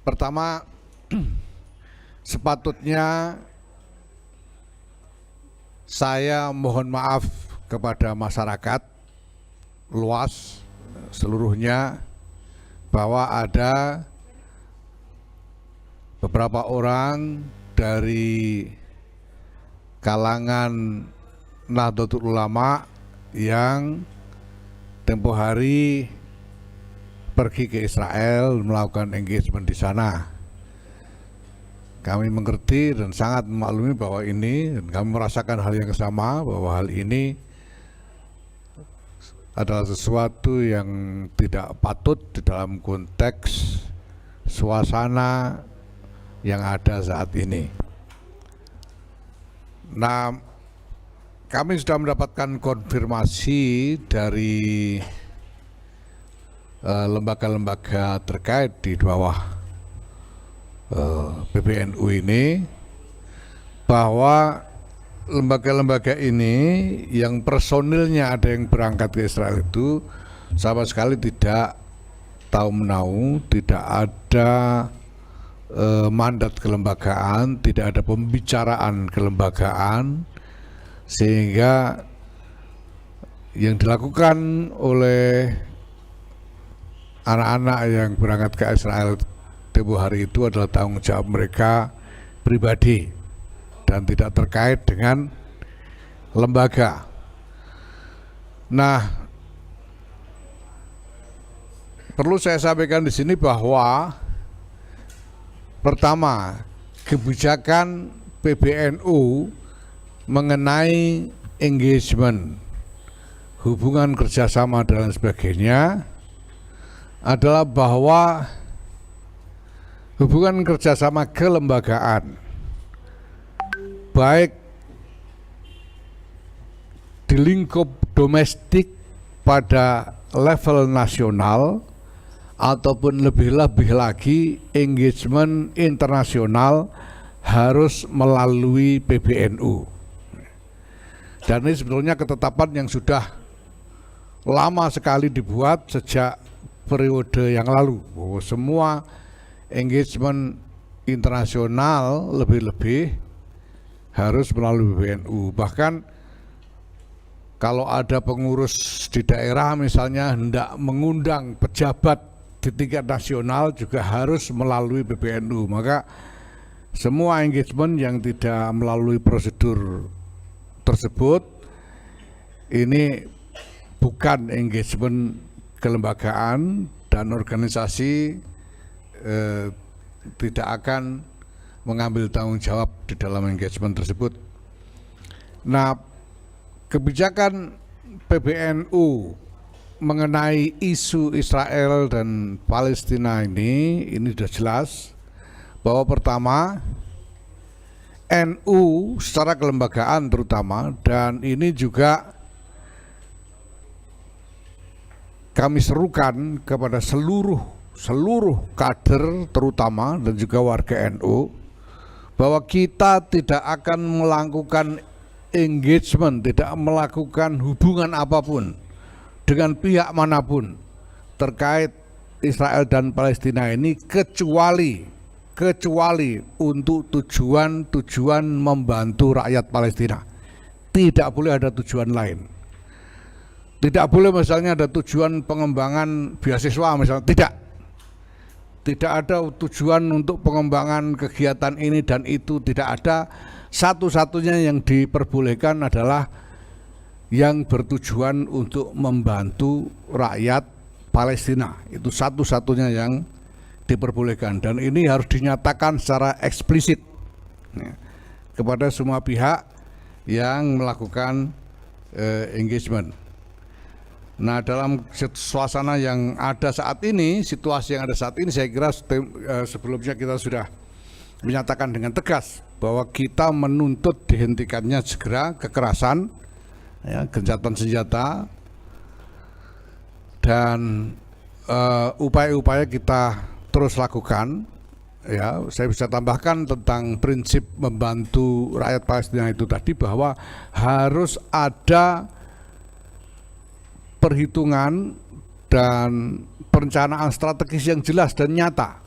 Pertama, sepatutnya saya mohon maaf kepada masyarakat luas seluruhnya bahwa ada beberapa orang dari kalangan Nahdlatul Ulama yang tempo hari pergi ke Israel melakukan engagement di sana. Kami mengerti dan sangat memaklumi bahwa ini, dan kami merasakan hal yang sama, bahwa hal ini adalah sesuatu yang tidak patut di dalam konteks suasana yang ada saat ini. Nah, kami sudah mendapatkan konfirmasi dari lembaga-lembaga terkait di bawah PBNU ini, bahwa lembaga-lembaga ini yang personilnya ada yang berangkat ke Israel itu sama sekali tidak tahu menahu, tidak ada mandat kelembagaan, tidak ada pembicaraan kelembagaan, sehingga yang dilakukan oleh anak-anak yang berangkat ke Israel tempo hari itu adalah tanggung jawab mereka pribadi dan tidak terkait dengan lembaga. Nah, perlu saya sampaikan di sini bahwa pertama, kebijakan PBNU mengenai engagement, hubungan kerjasama dan sebagainya adalah bahwa hubungan kerjasama kelembagaan baik di lingkup domestik pada level nasional ataupun lebih-lebih lagi engagement internasional harus melalui PBNU. Dan ini sebetulnya ketetapan yang sudah lama sekali dibuat sejak periode yang lalu, bahwa semua engagement internasional lebih-lebih harus melalui PBNU. Bahkan kalau ada pengurus di daerah misalnya hendak mengundang pejabat di tingkat nasional juga harus melalui PBNU. Maka semua engagement yang tidak melalui prosedur tersebut ini bukan engagement kelembagaan, dan organisasi tidak akan mengambil tanggung jawab di dalam engagement tersebut. Nah, kebijakan PBNU mengenai isu Israel dan Palestina ini sudah jelas bahwa pertama, NU secara kelembagaan terutama, dan ini juga kami serukan kepada seluruh kader terutama dan juga warga NU, bahwa kita tidak akan melakukan engagement, tidak melakukan hubungan apapun dengan pihak manapun terkait Israel dan Palestina ini kecuali untuk tujuan membantu rakyat Palestina. Tidak boleh ada tujuan lain. Tidak boleh misalnya ada tujuan pengembangan beasiswa misalnya, tidak ada tujuan untuk pengembangan kegiatan ini dan itu, tidak ada. Satu-satunya yang diperbolehkan adalah yang bertujuan untuk membantu rakyat Palestina. Itu satu-satunya yang diperbolehkan, dan ini harus dinyatakan secara eksplisit kepada semua pihak yang melakukan engagement. Nah, dalam suasana yang ada saat ini, situasi yang ada saat ini, saya kira sebelumnya kita sudah menyatakan dengan tegas bahwa kita menuntut dihentikannya segera kekerasan, gencatan senjata, dan upaya-upaya kita terus lakukan. Ya, saya bisa tambahkan tentang prinsip membantu rakyat Palestina itu tadi, bahwa harus ada perhitungan dan perencanaan strategis yang jelas dan nyata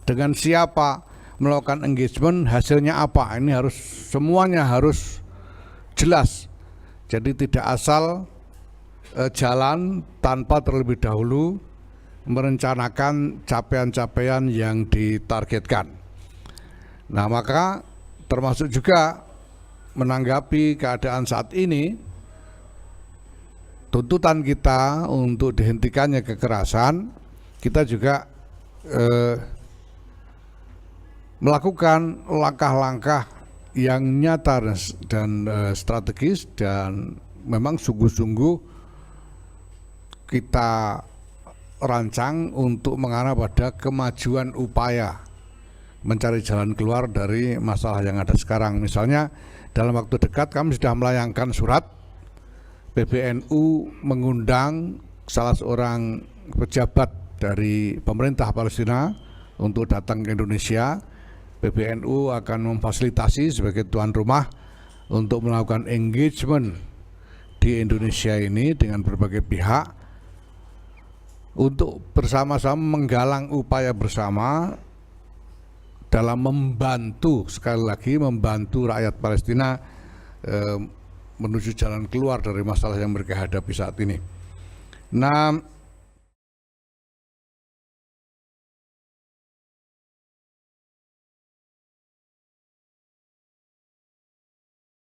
dengan siapa melakukan engagement, hasilnya apa. Ini harus semuanya harus jelas. Jadi tidak asal jalan tanpa terlebih dahulu merencanakan capaian-capaian yang ditargetkan. Nah, maka termasuk juga menanggapi keadaan saat ini, tuntutan kita untuk dihentikannya kekerasan, kita juga melakukan langkah-langkah yang nyata dan strategis, dan memang sungguh-sungguh kita rancang untuk mengarah pada kemajuan upaya mencari jalan keluar dari masalah yang ada sekarang. Misalnya dalam waktu dekat kami sudah melayangkan surat, PBNU mengundang salah seorang pejabat dari pemerintah Palestina untuk datang ke Indonesia. PBNU akan memfasilitasi sebagai tuan rumah untuk melakukan engagement di Indonesia ini dengan berbagai pihak untuk bersama-sama menggalang upaya bersama dalam membantu, sekali lagi membantu rakyat Palestina menuju jalan keluar dari masalah yang mereka hadapi saat ini. Nah,